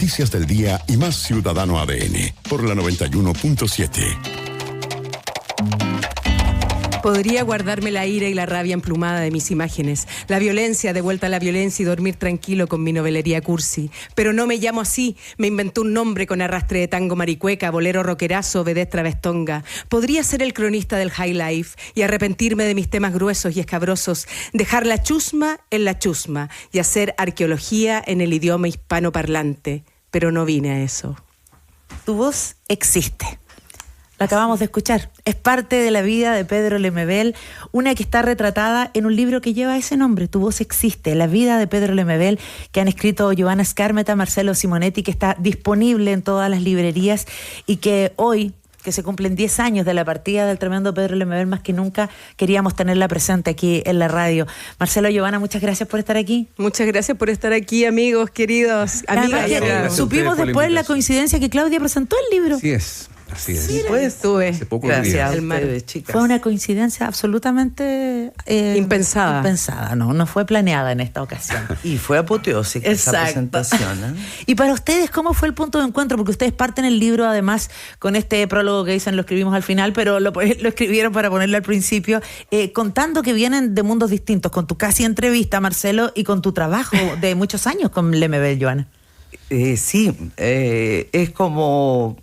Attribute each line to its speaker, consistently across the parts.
Speaker 1: noticias del día y más Ciudadano ADN por la 91.7.
Speaker 2: Podría guardarme la ira y la rabia emplumada de mis imágenes, la violencia, de vuelta a la violencia y dormir tranquilo con mi novelería cursi. Pero no me llamo así, me inventé un nombre con arrastre de tango maricueca, bolero rockerazo, vedette travestonga. Podría ser el cronista del high life y arrepentirme de mis temas gruesos y escabrosos, dejar la chusma en la chusma y hacer arqueología en el idioma hispanoparlante. Pero no vine a eso.
Speaker 3: Tu voz existe. La acabamos de escuchar. Es parte de la vida de Pedro Lemebel, una que está retratada en un libro que lleva ese nombre, Tu voz existe, la vida de Pedro Lemebel, que han escrito Giovanna Skármeta, Marcelo Simonetti, que está disponible en todas las librerías y que hoy, que se cumplen 10 años de la partida del tremendo Pedro Lemebel, más que nunca queríamos tenerla presente aquí en la radio. Marcelo, Giovanna, muchas gracias por estar aquí.
Speaker 2: Muchas gracias por estar aquí, amigos, queridos. Amigas.
Speaker 3: Supimos después la coincidencia que Claudia presentó el libro.
Speaker 4: Así es. Así es.
Speaker 2: Sí, pues estuve.
Speaker 4: Hace pocos
Speaker 3: Gracias
Speaker 4: días.
Speaker 3: a ustedes, chicas. Fue una coincidencia absolutamente
Speaker 2: impensada.
Speaker 3: Impensada, no fue planeada en esta ocasión.
Speaker 5: Y fue apoteósica esa presentación, ¿eh?
Speaker 3: Y para ustedes, ¿cómo fue el punto de encuentro? Porque ustedes parten el libro, además, con este prólogo que dicen, lo escribimos al final, pero lo escribieron para ponerlo al principio, contando que vienen de mundos distintos, con tu casi entrevista, Marcelo, y con tu trabajo de muchos años con Lemebel, Giovanna.
Speaker 5: Sí, es como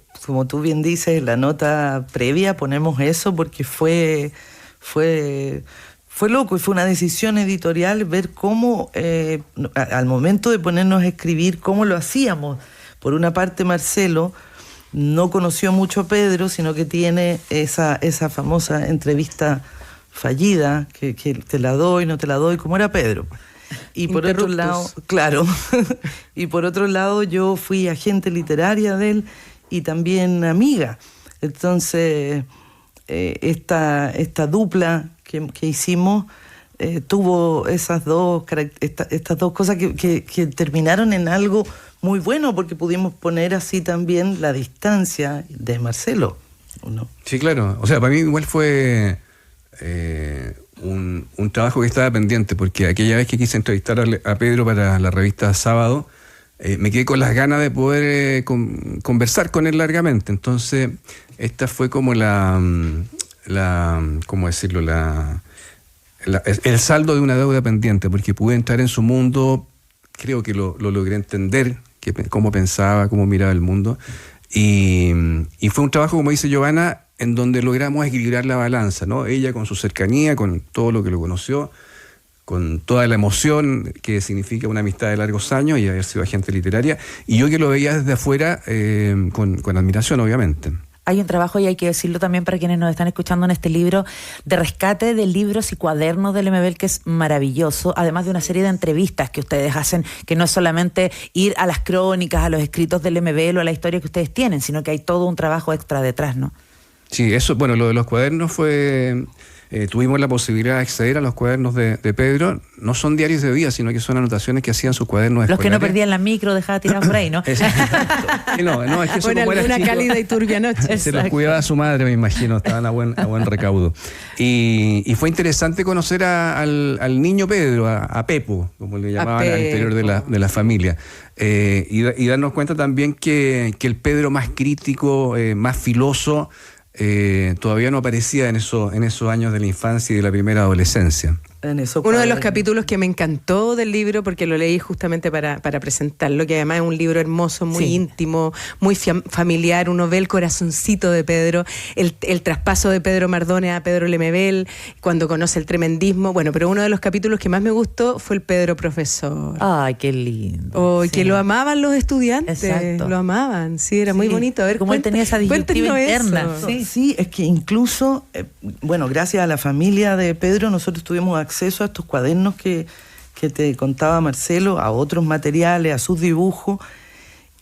Speaker 5: tú bien dices, en la nota previa ponemos eso porque fue loco y fue una decisión editorial ver cómo, al momento de ponernos a escribir, cómo lo hacíamos. Por una parte, Marcelo no conoció mucho a Pedro, sino que tiene esa famosa entrevista fallida, que te la doy, no te la doy, como era Pedro. Y por otro lado, claro, y por otro lado yo fui agente literaria de él, y también amiga. Entonces, esta dupla que hicimos tuvo estas dos cosas que terminaron en algo muy bueno, porque pudimos poner así también la distancia de Marcelo, ¿no?
Speaker 4: Sí, claro. O sea, para mí igual fue un trabajo que estaba pendiente, porque aquella vez que quise entrevistar a Pedro para la revista Sábado, me quedé con las ganas de poder conversar con él largamente. Entonces, esta fue como ¿cómo decirlo? El saldo de una deuda pendiente, porque pude entrar en su mundo, creo que lo logré entender, cómo pensaba, cómo miraba el mundo. Y fue un trabajo, como dice Giovanna, en donde logramos equilibrar la balanza, ¿no? Ella con su cercanía, con todo lo que lo conoció, con toda la emoción que significa una amistad de largos años y haber sido agente literaria, y yo que lo veía desde afuera con admiración, obviamente.
Speaker 3: Hay un trabajo, y hay que decirlo también para quienes nos están escuchando en este libro, de rescate de libros y cuadernos de Lemebel, que es maravilloso, además de una serie de entrevistas que ustedes hacen, que no es solamente ir a las crónicas, a los escritos de Lemebel o a la historia que ustedes tienen, sino que hay todo un trabajo extra detrás, ¿no?
Speaker 4: Sí, eso, bueno, lo de los cuadernos fue... tuvimos la posibilidad de acceder a los cuadernos de Pedro. No son diarios de vida, sino que son anotaciones que hacían sus cuadernos escolares.
Speaker 3: Los que no perdían la micro, dejaba tirados por ahí, ¿no?
Speaker 4: No, es que eso,
Speaker 2: bueno,
Speaker 4: como era
Speaker 2: una
Speaker 4: chico,
Speaker 2: cálida y turbia noche.
Speaker 4: se los cuidaba su madre, me imagino, estaban a buen recaudo. Y fue interesante conocer al niño Pedro, a Pepo, como le llamaban al interior de la familia. Y darnos cuenta también que el Pedro más crítico, más filoso, todavía no aparecía en esos años de la infancia y de la primera adolescencia.
Speaker 2: Uno de los capítulos que me encantó del libro, porque lo leí justamente para presentarlo, que además es un libro hermoso, muy íntimo, muy familiar. Uno ve el corazoncito de Pedro, el traspaso de Pedro Mardones a Pedro Lemebel, cuando conoce el tremendismo. Bueno, pero uno de los capítulos que más me gustó fue el Pedro profesor.
Speaker 3: Ay, qué lindo.
Speaker 2: Oh, que lo amaban los estudiantes.
Speaker 3: Exacto.
Speaker 2: Lo amaban, sí, era muy bonito. A ver,
Speaker 3: como él tenía esa disyuntiva interna.
Speaker 5: Sí, es que incluso, bueno, gracias a la familia de Pedro, nosotros tuvimos acceso a estos cuadernos que te contaba Marcelo, a otros materiales, a sus dibujos,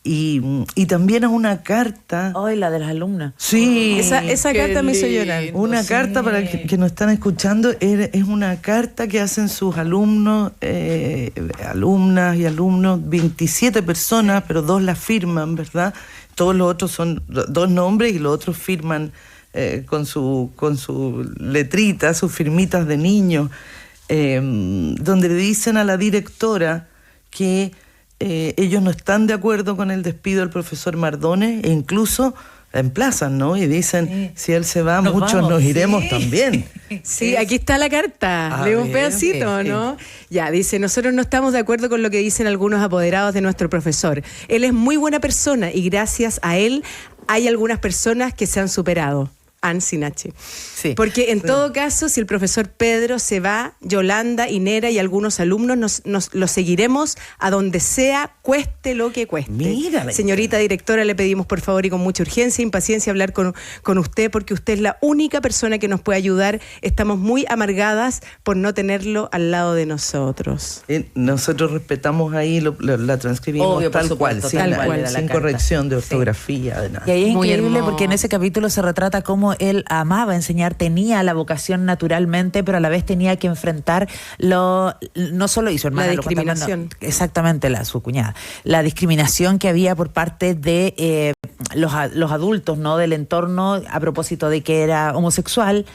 Speaker 5: y también a una carta.
Speaker 3: Ay, la de las alumnas.
Speaker 5: Sí.
Speaker 2: Esa carta me hizo llorar.
Speaker 5: Una carta, para que nos están escuchando, es una carta que hacen sus alumnos, alumnas y alumnos, 27 personas, pero 2 la firman, ¿verdad? Todos los otros son 2 nombres y los otros firman con su letrita, sus firmitas de niños, donde le dicen a la directora que ellos no están de acuerdo con el despido del profesor Mardones e incluso la emplazan, ¿no? Y dicen, si él se va, muchos nos iremos también.
Speaker 2: Sí, aquí está la carta. Leo un pedacito, ¿no? Ya, dice, nosotros no estamos de acuerdo con lo que dicen algunos apoderados de nuestro profesor. Él es muy buena persona y gracias a él hay algunas personas que se han superado. Ann sin H.
Speaker 5: Sí.
Speaker 2: Porque en todo caso, si el profesor Pedro se va, Yolanda, Inera y algunos alumnos nos lo seguiremos a donde sea, cueste lo que cueste.
Speaker 5: Mira,
Speaker 2: señorita directora, le pedimos por favor y con mucha urgencia e impaciencia hablar con usted, porque usted es la única persona que nos puede ayudar. Estamos muy amargadas por no tenerlo al lado de nosotros.
Speaker 5: Nosotros respetamos ahí, la transcribimos.
Speaker 3: Obvio, por
Speaker 5: tal
Speaker 3: supuesto,
Speaker 5: cual,
Speaker 2: tal cual,
Speaker 3: era la
Speaker 5: sin
Speaker 3: carta.
Speaker 5: corrección de ortografía, de nada.
Speaker 3: Y ahí es
Speaker 2: Muy
Speaker 3: increíble
Speaker 2: hermoso.
Speaker 3: porque en ese capítulo se retrata cómo él amaba enseñar, tenía la vocación naturalmente, pero a la vez tenía que enfrentar no solo hizo hermana,
Speaker 2: La
Speaker 3: lo cuenta más,
Speaker 2: discriminación.
Speaker 3: exactamente, su cuñada, la discriminación que había por parte de los adultos, ¿no? Del entorno a propósito de que era homosexual.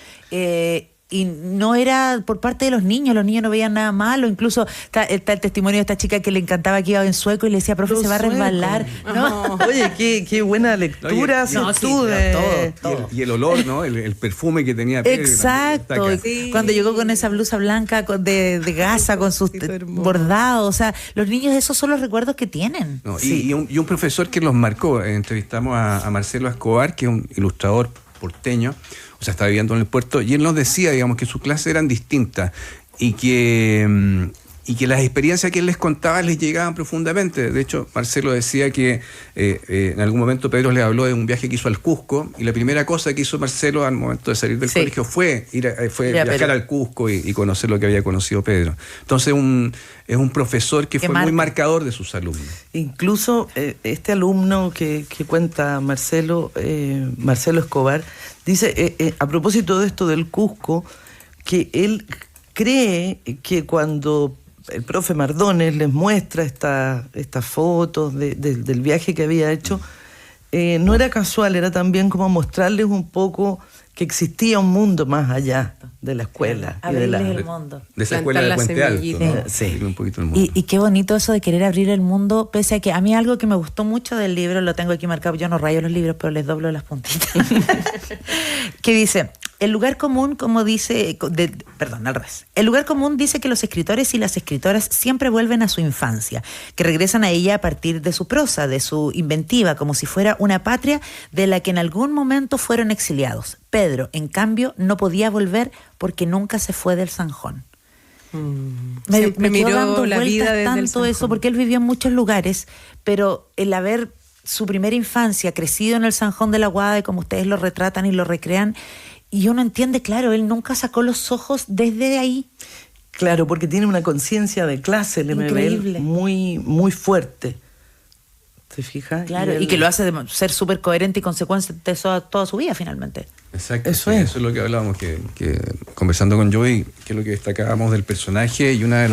Speaker 3: Y no era por parte de los niños no veían nada malo, incluso está el testimonio de esta chica que le encantaba que iba en sueco y le decía, profe,
Speaker 5: Los
Speaker 3: se va a
Speaker 5: suecos.
Speaker 3: resbalar. ¿No?
Speaker 5: Oye, qué buena lectura haces
Speaker 3: no, sí,
Speaker 5: tú de...
Speaker 3: todo.
Speaker 4: Y el olor, ¿no? El perfume que tenía Pedro.
Speaker 3: Exacto,
Speaker 4: también destaca.
Speaker 2: Sí.
Speaker 3: cuando llegó con esa blusa blanca de gasa con sus
Speaker 2: Qué hermoso.
Speaker 3: bordados, o sea, los niños esos son los recuerdos que tienen.
Speaker 4: No,
Speaker 5: Sí.
Speaker 4: y un profesor que los marcó. Entrevistamos a Marcelo Escobar, que es un ilustrador porteño, o sea, estaba viviendo en el puerto, y él nos decía, digamos, que sus clases eran distintas y que las experiencias que él les contaba les llegaban profundamente. De hecho, Marcelo decía que en algún momento Pedro le habló de un viaje que hizo al Cusco, y la primera cosa que hizo Marcelo al momento de salir del
Speaker 3: Sí.
Speaker 4: colegio fue
Speaker 3: Ir a
Speaker 4: viajar
Speaker 3: Perú.
Speaker 4: al Cusco y conocer lo que había conocido Pedro. Entonces, es un profesor que
Speaker 3: Que
Speaker 4: fue
Speaker 3: marca.
Speaker 4: muy marcador de sus alumnos.
Speaker 5: Incluso este alumno que cuenta Marcelo Escobar, dice, a propósito de esto del Cusco, que él cree que cuando el profe Mardones les muestra estas fotos del viaje que había hecho, no era casual, era también como mostrarles un poco que existía un mundo más allá de la escuela. y de la-
Speaker 3: Abrirles el mundo.
Speaker 4: De esa
Speaker 2: Plantar
Speaker 4: escuela de
Speaker 2: la
Speaker 4: Puente Alto,
Speaker 2: semillita.
Speaker 4: ¿no?
Speaker 5: Sí.
Speaker 4: Abrir un poquito el mundo.
Speaker 3: Y qué bonito eso de querer abrir el mundo, pese a que a mí algo que me gustó mucho del libro, lo tengo aquí marcado, yo no rayo los libros, pero les doblo las puntitas, que dice, el lugar común, como dice, al revés, el lugar común dice que los escritores y las escritoras siempre vuelven a su infancia, que regresan a ella a partir de su prosa, de su inventiva, como si fuera una patria de la que en algún momento fueron exiliados. Pedro, en cambio, no podía volver porque nunca se fue del Sanjón.
Speaker 2: Siempre
Speaker 3: quedó
Speaker 2: miró
Speaker 3: dando
Speaker 2: la vida
Speaker 3: vueltas
Speaker 2: desde el
Speaker 3: tanto eso,
Speaker 2: Sanjón.
Speaker 3: porque él vivió en muchos lugares, pero el haber su primera infancia crecido en el Sanjón de la Guada, y como ustedes lo retratan y lo recrean, y uno entiende, claro, él nunca sacó los ojos desde ahí.
Speaker 5: Claro, porque tiene una conciencia de clase, el
Speaker 3: Increíble.
Speaker 5: MBL, muy, muy fuerte. ¿Te fijas?
Speaker 3: Claro,
Speaker 5: él-
Speaker 3: y que lo hace ser súper coherente y consecuente toda su vida, finalmente.
Speaker 4: Exacto,
Speaker 5: Eso
Speaker 4: sí,
Speaker 5: es.
Speaker 4: eso es lo que hablábamos, que conversando con Joey, que es lo que destacábamos del personaje, y una de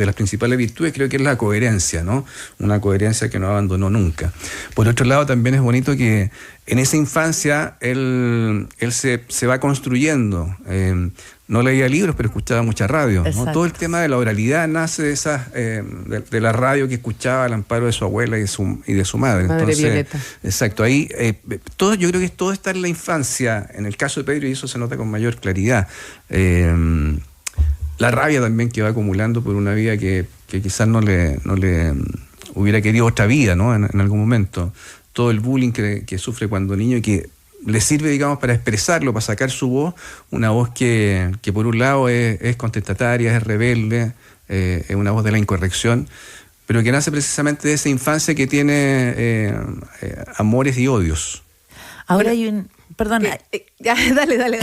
Speaker 4: las principales virtudes creo que es la coherencia, ¿no? Una coherencia que no abandonó nunca. Por otro lado, también es bonito que en esa infancia él se va construyendo. No leía libros, pero escuchaba mucha radio, ¿no?
Speaker 3: Exacto.
Speaker 4: Todo el tema de la oralidad nace de esas de la radio que escuchaba al amparo de su abuela y de su madre.
Speaker 2: Madre Violeta.
Speaker 4: Exacto, ahí yo creo que todo está en la infancia. En el caso de Pedro, y eso se nota con mayor claridad. La rabia también que va acumulando por una vida que quizás no le hubiera querido otra vida, ¿no? En algún momento. Todo el bullying que sufre cuando niño y que le sirve, digamos, para expresarlo, para sacar su voz, una voz que por un lado es contestataria, es rebelde, es una voz de la incorrección, pero que nace precisamente de esa infancia que tiene amores y odios.
Speaker 3: Ahora hay un... Perdón,
Speaker 2: Ya, dale.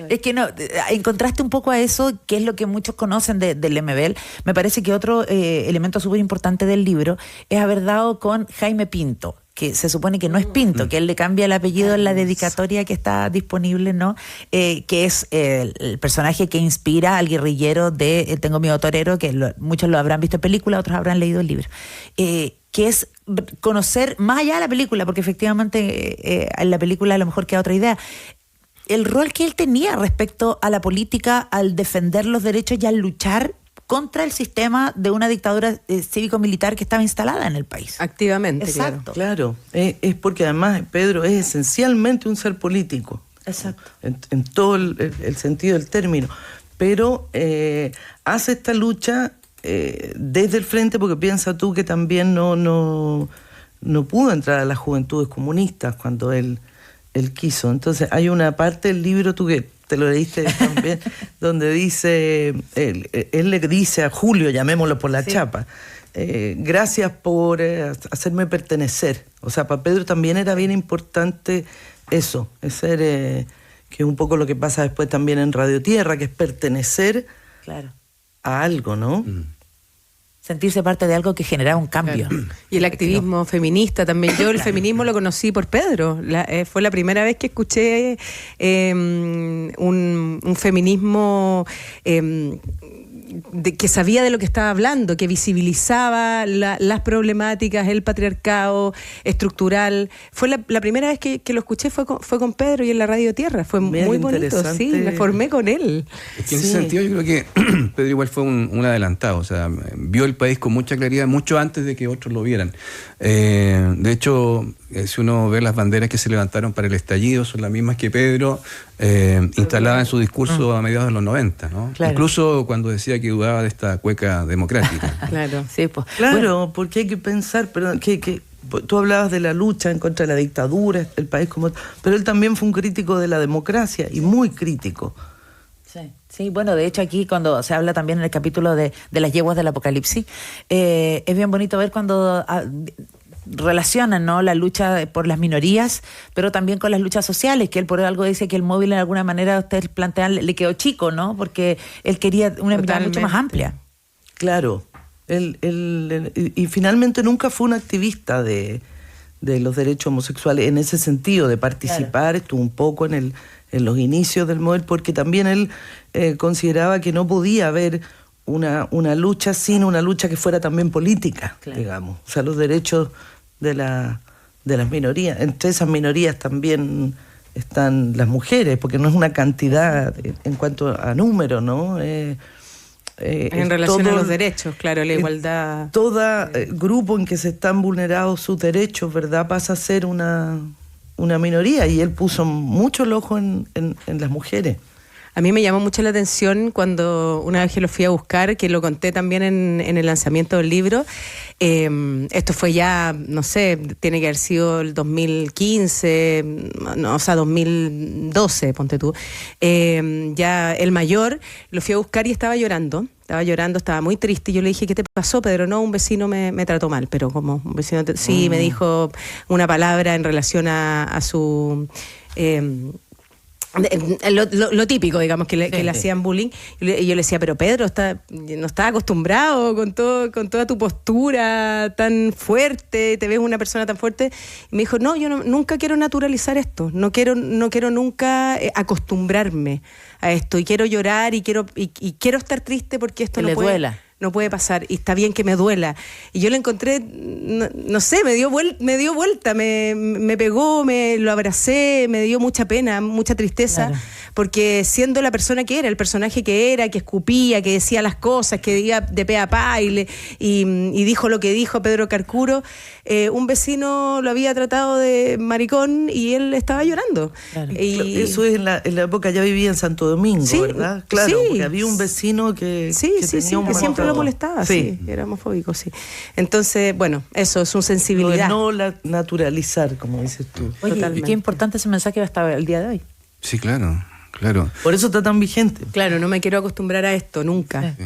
Speaker 3: es que no, encontraste un poco a eso, que es lo que muchos conocen del MBL. Me parece que otro elemento súper importante del libro es haber dado con Jaime Pinto, que se supone que no es Pinto, que él le cambia el apellido en la dedicatoria que está disponible, ¿no? Que es el personaje que inspira al guerrillero de Tengo Miedo Torero, que muchos lo habrán visto en película, otros habrán leído el libro. Que es conocer más allá de la película, porque efectivamente en la película a lo mejor queda otra idea, el rol que él tenía respecto a la política, al defender los derechos y al luchar contra el sistema de una dictadura cívico-militar que estaba instalada en el país.
Speaker 2: Activamente,
Speaker 3: Exacto.
Speaker 5: Claro, es porque además Pedro es esencialmente un ser político.
Speaker 3: Exacto.
Speaker 5: En todo el sentido del término. Pero hace esta lucha desde el frente, porque piensa tú que también no pudo entrar a las juventudes comunistas cuando él quiso. Entonces hay una parte del libro, tú que te lo leíste también, donde dice, él le dice a Julio, llamémoslo por la chapa, gracias por hacerme pertenecer. O sea, para Pedro también era bien importante eso, es ser, que es un poco lo que pasa después también en Radio Tierra, que es pertenecer a algo, ¿no?
Speaker 3: Sentirse parte de algo que generaba un cambio.
Speaker 2: Claro. Y el activismo feminista también. Yo el feminismo lo conocí por Pedro. Fue la primera vez que escuché un feminismo que sabía de lo que estaba hablando, que visibilizaba las problemáticas, el patriarcado estructural. Fue la primera vez que lo escuché fue con Pedro y en la Radio Tierra. Fue muy bonito, sí, me formé con él.
Speaker 4: Es que en ese sentido yo creo que Pedro igual fue un adelantado, o sea, vio el país con mucha claridad mucho antes de que otros lo vieran. De hecho, si uno ve las banderas que se levantaron para el estallido, son las mismas que Pedro instalaba en su discurso a mediados de los 90, ¿no? Claro. Incluso cuando decía que dudaba de esta cueca democrática.
Speaker 2: Claro,
Speaker 3: sí, pues.
Speaker 5: Claro,
Speaker 3: bueno,
Speaker 5: porque hay que pensar, perdón, que tú hablabas de la lucha en contra de la dictadura, el país como... Pero él también fue un crítico de la democracia, y muy crítico.
Speaker 3: Sí, bueno, de hecho aquí cuando se habla también en el capítulo de las yeguas del apocalipsis, es bien bonito ver cuando relacionan, ¿no?, la lucha por las minorías, pero también con las luchas sociales, que él por algo dice que el móvil en alguna manera ustedes plantean le quedó chico, ¿no?, porque él quería una mirada mucho más amplia.
Speaker 5: Claro, y finalmente nunca fue un activista de los derechos homosexuales en ese sentido, de participar, estuvo un poco en los inicios del MODEL, porque también él consideraba que no podía haber una lucha sin una lucha que fuera también política, digamos. O sea, los derechos de las minorías. Entre esas minorías también están las mujeres, porque no es una cantidad en cuanto a número, ¿no?
Speaker 2: En relación a los derechos, claro, la igualdad.
Speaker 5: Todo grupo en que se están vulnerados sus derechos, ¿verdad?, pasa a ser una minoría, y él puso mucho el ojo en las mujeres.
Speaker 2: A mí me llamó mucho la atención cuando una vez que lo fui a buscar, que lo conté también en el lanzamiento del libro. Esto fue ya, no sé, tiene que haber sido el 2015, no, o sea, 2012, ponte tú. Ya el mayor, lo fui a buscar y estaba llorando, estaba muy triste. Y yo le dije, ¿qué te pasó, Pedro? No, un vecino me trató mal, pero como un vecino... Sí, me dijo una palabra en relación a su... Lo típico, digamos, que le hacían bullying. Y yo le decía, pero Pedro no está acostumbrado con toda tu postura tan fuerte, te ves una persona tan fuerte. Y me dijo, no, yo nunca quiero naturalizar esto, no quiero nunca acostumbrarme a esto, y quiero llorar y quiero estar triste porque esto no puede pasar, y está bien que me duela. Y yo lo encontré, no sé, me dio vuelta, me pegó, lo abracé, me dio mucha pena, mucha tristeza, claro, porque siendo la persona que era, el personaje que era, que escupía, que decía las cosas, que decía de pe a pa y dijo lo que dijo Pedro Carcuro, un vecino lo había tratado de maricón y él estaba llorando. Claro.
Speaker 5: Eso es en la época, ya vivía en Santo Domingo, sí, ¿verdad? Claro,
Speaker 2: sí,
Speaker 5: porque había un vecino que tenía un
Speaker 2: que siempre lo molestaba, sí, era homofóbico, sí. Entonces, bueno, eso es su sensibilidad.
Speaker 5: No naturalizar, como dices tú.
Speaker 3: Oye, qué importante ese mensaje hasta el día de hoy.
Speaker 4: Sí, claro.
Speaker 5: Por eso está tan vigente.
Speaker 2: Claro, no me quiero acostumbrar a esto, nunca.
Speaker 4: Sí.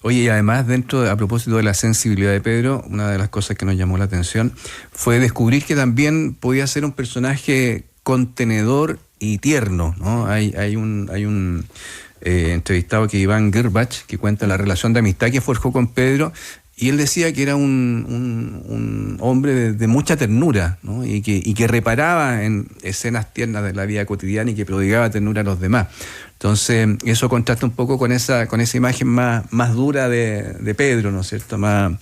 Speaker 4: Oye, y además, a propósito de la sensibilidad de Pedro, una de las cosas que nos llamó la atención fue descubrir que también podía ser un personaje contenedor y tierno, ¿no? Hay un entrevistado, que Iván Gerbach, que cuenta la relación de amistad que forjó con Pedro, y él decía que era un hombre de mucha ternura, ¿no? y que reparaba en escenas tiernas de la vida cotidiana y que prodigaba ternura a los demás. Entonces, eso contrasta un poco con esa imagen más dura de Pedro, ¿no es cierto?, más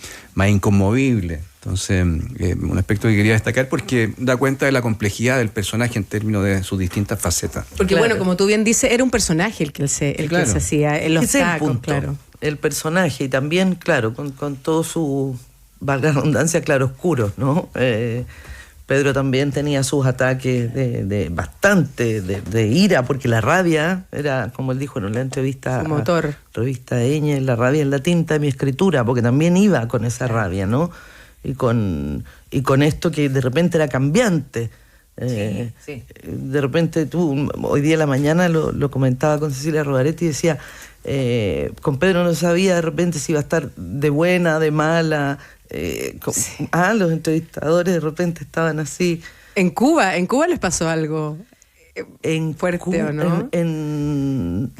Speaker 4: inconmovible. Entonces, un aspecto que quería destacar porque da cuenta de la complejidad del personaje en términos de sus distintas facetas.
Speaker 2: Porque, claro, bueno, como tú bien dices, era un personaje el que él se hacía, en los tacos, claro.
Speaker 5: el personaje y también, claro, con todo su, valga la redundancia, claroscuros, ¿no? Pedro también tenía sus ataques de ira, porque la rabia era, como él dijo en la entrevista
Speaker 2: su motor.
Speaker 5: a revista Eñe, la rabia es la tinta de mi escritura, porque también iba con esa rabia, ¿no? Y con esto que de repente era cambiante.
Speaker 3: Sí.
Speaker 5: De repente tú, hoy día en la mañana lo comentaba con Cecilia Robaretti y decía, con Pedro no sabía de repente si iba a estar de buena, de mala. Los entrevistadores de repente estaban así.
Speaker 2: En Cuba les pasó algo fuerte,
Speaker 5: Cuba,
Speaker 2: ¿o no?
Speaker 5: En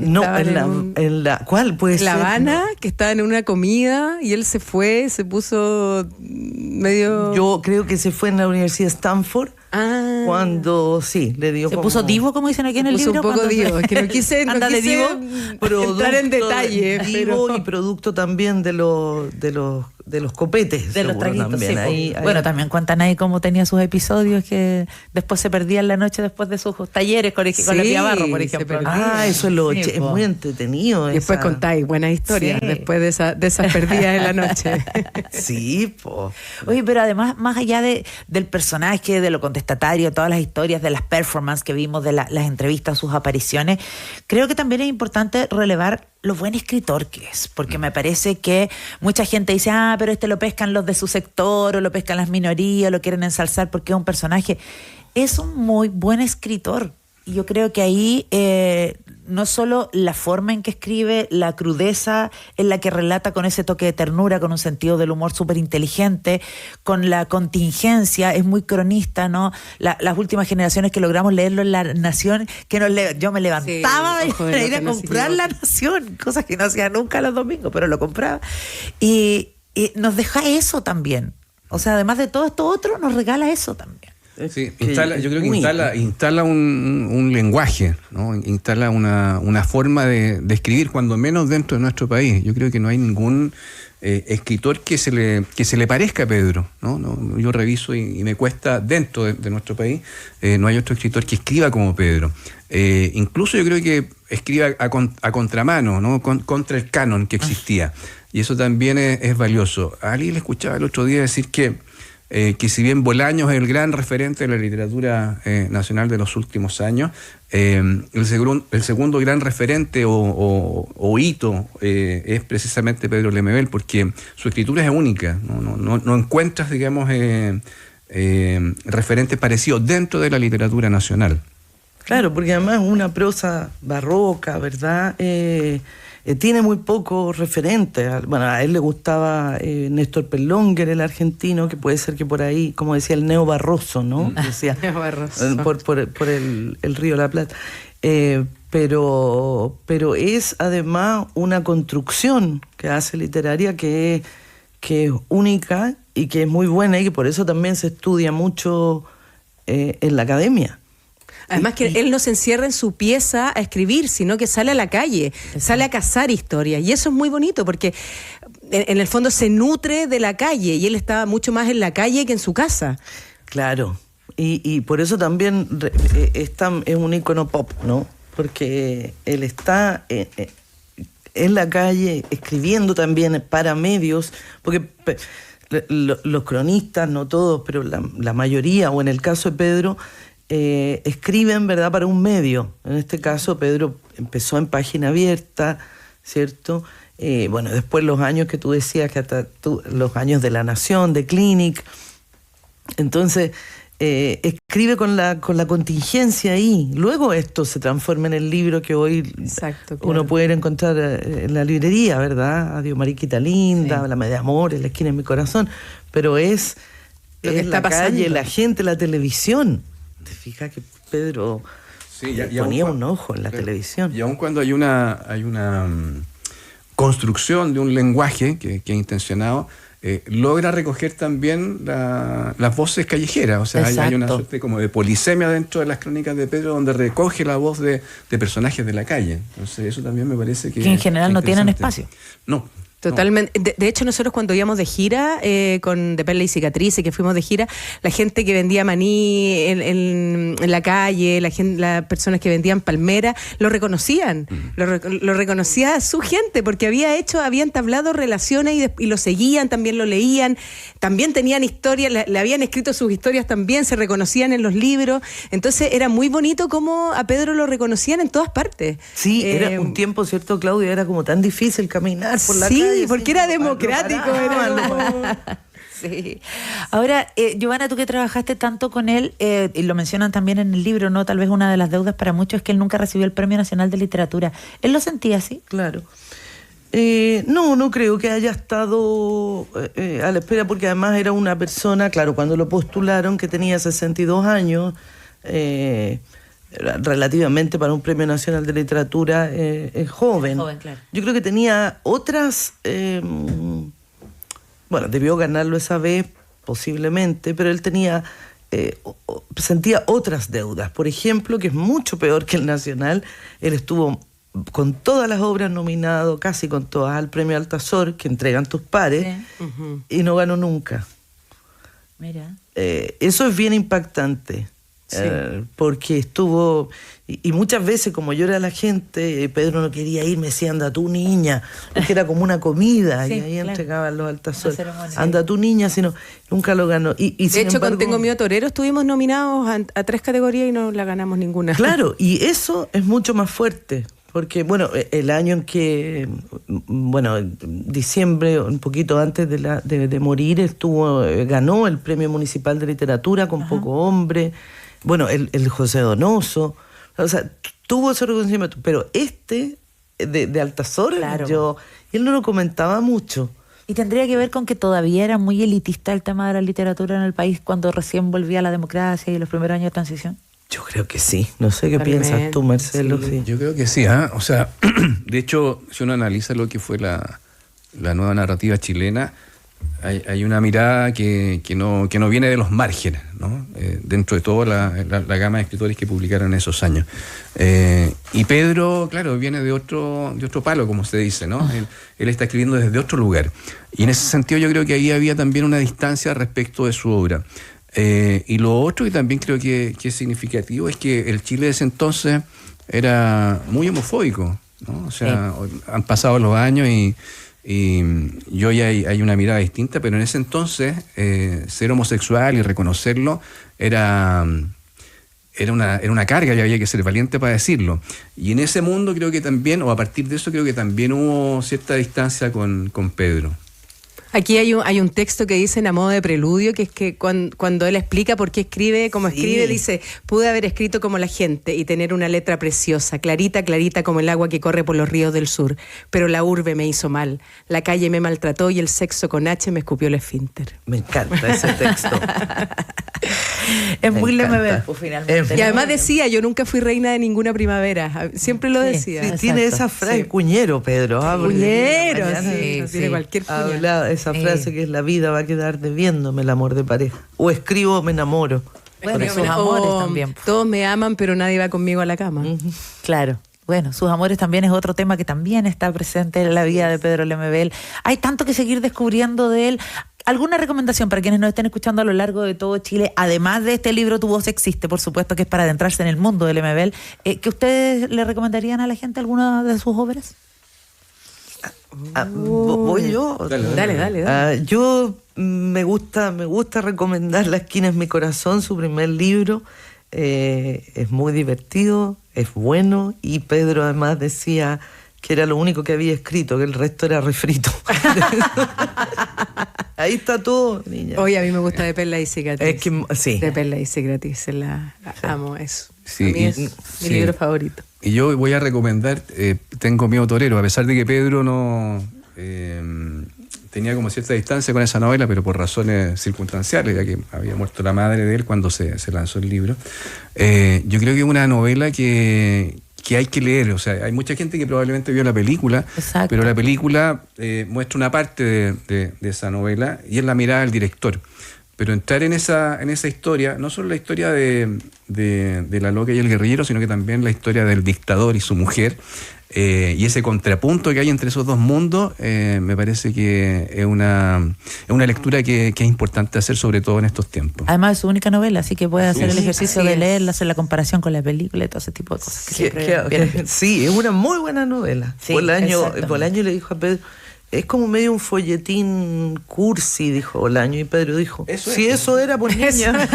Speaker 5: la ¿cuál puede ser?
Speaker 2: La Habana, que estaban en una comida y él se fue, se puso medio...
Speaker 5: Yo creo que se fue en la Universidad de Stanford. Cuando sí, le dio
Speaker 3: Se
Speaker 5: como...
Speaker 3: puso divo, como dicen aquí en el libro.
Speaker 2: Un poco divo, es que no quise
Speaker 3: anda de divo,
Speaker 2: entrar en detalle.
Speaker 5: Divo y producto también de los copetes.
Speaker 3: De los traguitos,
Speaker 5: también.
Speaker 3: sí,
Speaker 5: Ahí,
Speaker 3: bueno, también cuentan ahí cómo tenía sus episodios que después se perdían la noche después de sus talleres con la Pía Barro, por
Speaker 2: se
Speaker 3: ejemplo.
Speaker 2: perdía.
Speaker 5: eso es lo
Speaker 3: Sí,
Speaker 5: es muy entretenido.
Speaker 2: Y después contáis buenas historias
Speaker 3: Sí.
Speaker 2: después de esas perdidas en la noche.
Speaker 5: Sí, po.
Speaker 3: Oye, pero además, más allá del personaje, de lo contestatario, todas las historias, de las performances que vimos, de las entrevistas, sus apariciones, creo que también es importante relevar lo buen escritor que es, porque me parece que mucha gente dice, pero lo pescan los de su sector, o lo pescan las minorías, lo quieren ensalzar porque es un personaje. Es un muy buen escritor. Y yo creo que ahí no solo la forma en que escribe, la crudeza en la que relata con ese toque de ternura, con un sentido del humor súper inteligente, con la contingencia, es muy cronista, ¿no? Las últimas generaciones que logramos leerlo en La Nación, yo me levantaba para ir a comprar La Nación, cosas que no hacía nunca los domingos, pero lo compraba. Y nos deja eso también. O sea, además de todo esto otro, nos regala eso también.
Speaker 4: Sí, yo creo que instala un lenguaje, ¿no? Instala una forma de escribir, cuando menos dentro de nuestro país. Yo creo que no hay ningún escritor que se le parezca a Pedro, ¿no? Yo reviso y me cuesta, dentro de nuestro país, no hay otro escritor que escriba como Pedro. Incluso yo creo que escriba a contramano, ¿no? Contra el canon que existía. Y eso también es valioso. A alguien le escuchaba el otro día decir que si bien Bolaños es el gran referente de la literatura nacional de los últimos años, el segundo gran referente o hito es precisamente Pedro Lemebel, porque su escritura es única, no encuentras, digamos, referentes parecidos dentro de la literatura nacional.
Speaker 5: Claro, porque además una prosa barroca, ¿verdad? Tiene muy pocos referentes. Bueno, a él le gustaba Néstor Perlonguer, el argentino, que puede ser que por ahí, como decía, el neobarroso, ¿no? Decía,
Speaker 2: Neobarroso.
Speaker 5: por el Río de la Plata. Pero es además una construcción que hace literaria que es única y que es muy buena y que por eso también se estudia mucho en la academia.
Speaker 2: Además que él no se encierra en su pieza a escribir, sino que sale a la calle, sale a cazar historias. Y eso es muy bonito porque en el fondo se nutre de la calle y él está mucho más en la calle que en su casa.
Speaker 5: Claro, y por eso también es un ícono pop, ¿no? Porque él está en la calle escribiendo también para medios, porque los cronistas, no todos, pero la mayoría, o en el caso de Pedro, escriben, ¿verdad?, para un medio. En este caso Pedro empezó en Página Abierta, ¿cierto? Bueno, después los años que tú decías, que hasta los años de La Nación, de Clinic. Entonces escribe con la contingencia ahí. Luego esto se transforma en el libro que hoy uno puede ir a encontrar en la librería, ¿verdad? Adiós Mariquita Linda, sí. La Media Amor, En la Esquina de Mi Corazón. Pero es la calle, la gente, la televisión. Te fijas que Pedro ponía un ojo en la televisión.
Speaker 4: Y aun cuando hay una construcción de un lenguaje que es intencionado, logra recoger también las voces callejeras. O sea, hay una suerte como de polisemia dentro de las crónicas de Pedro, donde recoge la voz de personajes de la calle. Entonces eso también me parece que
Speaker 3: en general no tienen espacio.
Speaker 4: No,
Speaker 2: Totalmente. De hecho, nosotros cuando íbamos de gira con De Perla y Cicatrices, que fuimos de gira, la gente que vendía maní en la calle, las personas que vendían palmera, lo reconocían. Lo reconocía su gente, porque habían entablado relaciones y lo seguían, también lo leían, también tenían historias, le habían escrito sus historias también, se reconocían en los libros. Entonces era muy bonito cómo a Pedro lo reconocían en todas partes.
Speaker 5: Sí, era un tiempo, ¿cierto, Claudia? Era como tan difícil caminar por la calle.
Speaker 2: Sí, porque era democrático.
Speaker 3: Sí. Ahora, Giovanna, tú que trabajaste tanto con él, y lo mencionan también en el libro, ¿no? Tal vez una de las deudas para muchos es que él nunca recibió el Premio Nacional de Literatura. ¿Él lo sentía así?
Speaker 5: Claro. No creo que haya estado a la espera, porque además era una persona, claro, cuando lo postularon, que tenía 62 años, relativamente para un Premio Nacional de Literatura joven.
Speaker 3: Claro.
Speaker 5: Yo creo que tenía otras... debió ganarlo esa vez, posiblemente, pero él tenía... sentía otras deudas. Por ejemplo, que es mucho peor que el Nacional, él estuvo con todas las obras nominadas, casi con todas, al Premio Altazor, que entregan tus pares, y no ganó nunca.
Speaker 3: Mira.
Speaker 5: Eso es bien impactante. Sí. Porque estuvo, y muchas veces, como yo era la gente, Pedro no quería ir, me decía, anda tú niña, porque era como una comida, y ahí entregaban los Altazor, anda tú niña, sino nunca lo ganó. Y
Speaker 2: de hecho, con Tengo Miedo Torero estuvimos nominados a 3 categorías y no la ganamos ninguna.
Speaker 5: Claro, y eso es mucho más fuerte, porque el año en que, diciembre, un poquito antes de morir, ganó el Premio Municipal de Literatura con Poco Hombre. El José Donoso, o sea, tuvo ese reconocimiento, pero de Altazor, claro. Él no lo comentaba mucho.
Speaker 3: ¿Y tendría que ver con que todavía era muy elitista el tema de la literatura en el país cuando recién volvía la democracia y los primeros años de transición?
Speaker 5: Yo creo que sí. No sé qué piensas tú, Marcelo.
Speaker 4: Sí. Yo creo que sí, O sea, de hecho, si uno analiza lo que fue la nueva narrativa chilena, hay una mirada que no viene de los márgenes, ¿no? Dentro de toda la gama de escritores que publicaron en esos años. Y Pedro, claro, viene de otro palo, como se dice, ¿no? Él está escribiendo desde otro lugar. Y en ese sentido yo creo que ahí había también una distancia respecto de su obra. Y lo otro que también creo que es significativo es que el Chile de ese entonces era muy homofóbico, ¿no? O sea, han pasado los años y hoy hay una mirada distinta, pero en ese entonces ser homosexual y reconocerlo era una carga y había que ser valiente para decirlo. Y en ese mundo creo que también, o a partir de eso, creo que también hubo cierta distancia con Pedro.
Speaker 2: Aquí hay un texto que dicen a modo de preludio, que es que cuando él explica por qué escribe como escribe, dice: pude haber escrito como la gente y tener una letra preciosa, clarita, clarita como el agua que corre por los ríos del sur, pero la urbe me hizo mal, la calle me maltrató y el sexo con H me escupió el esfínter.
Speaker 5: Me encanta ese texto.
Speaker 3: Es muy Lemebel, pues, finalmente.
Speaker 2: Y además decía: yo nunca fui reina de ninguna primavera, siempre lo decía.
Speaker 5: Sí, tiene esa frase, cuñero, Pedro.
Speaker 2: Cuñero, tiene cualquier cuña.
Speaker 5: Esa frase que es: la vida va a quedar debiéndome el amor de pareja. O escribo, me enamoro.
Speaker 3: Bueno, y sus amores también.
Speaker 2: Todos me aman, pero nadie va conmigo a la cama.
Speaker 3: Claro. Bueno, sus amores también es otro tema que también está presente en la vida de Pedro Lemebel. Hay tanto que seguir descubriendo de él. ¿Alguna recomendación para quienes nos estén escuchando a lo largo de todo Chile, además de este libro Tu Voz Existe, por supuesto, que es para adentrarse en el mundo de Lemebel, que ustedes le recomendarían a la gente alguna de sus obras?
Speaker 5: ¿Voy yo?
Speaker 2: Dale.
Speaker 5: Yo me gusta recomendar La esquina es mi corazón, su primer libro. Es muy divertido, es bueno, y Pedro además decía que era lo único que había escrito, que el resto era refrito. Ahí está todo, niña.
Speaker 2: Oye, a mí me gusta De Perla y Cicatrices.
Speaker 5: Es que, sí.
Speaker 2: De Perla y Cicatrices, la amo eso.
Speaker 4: Sí,
Speaker 2: a mí es mi libro favorito.
Speaker 4: Y yo voy a recomendar Tengo Miedo Torero, a pesar de que Pedro no tenía como cierta distancia con esa novela, pero por razones circunstanciales, ya que había muerto la madre de él cuando se lanzó el libro. Yo creo que es una novela que hay que leer. O sea, hay mucha gente que probablemente vio la película,
Speaker 3: exacto,
Speaker 4: pero la película muestra una parte de esa novela y es la mirada del director. Pero entrar en esa historia, no solo la historia de la loca y el guerrillero, sino que también la historia del dictador y su mujer, Y ese contrapunto que hay entre esos dos mundos, me parece que es una lectura que es importante hacer, sobre todo en estos tiempos.
Speaker 3: Además es su única novela, así que puede hacer el ejercicio
Speaker 2: Así
Speaker 3: de
Speaker 2: es.
Speaker 3: leerla, hacer la comparación con la película y todo ese tipo de cosas. Que siempre vienen.
Speaker 5: Sí, es una muy buena novela.
Speaker 3: Sí,
Speaker 5: Bolaño
Speaker 3: exactamente.
Speaker 5: le dijo a Pedro, es como medio un folletín cursi, dijo Bolaño, y Pedro dijo, eso era, pues niña.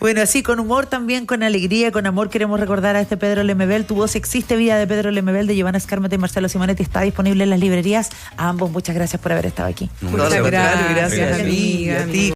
Speaker 3: Bueno, así con humor también, con alegría, con amor queremos recordar a este Pedro Lemebel. Tu voz existe, vida de Pedro Lemebel, de Giovanna Escármeta y Marcelo Simonetti, está disponible en las librerías. A ambos muchas gracias por haber estado aquí.
Speaker 5: No, al contrario, gracias a mí y a ti.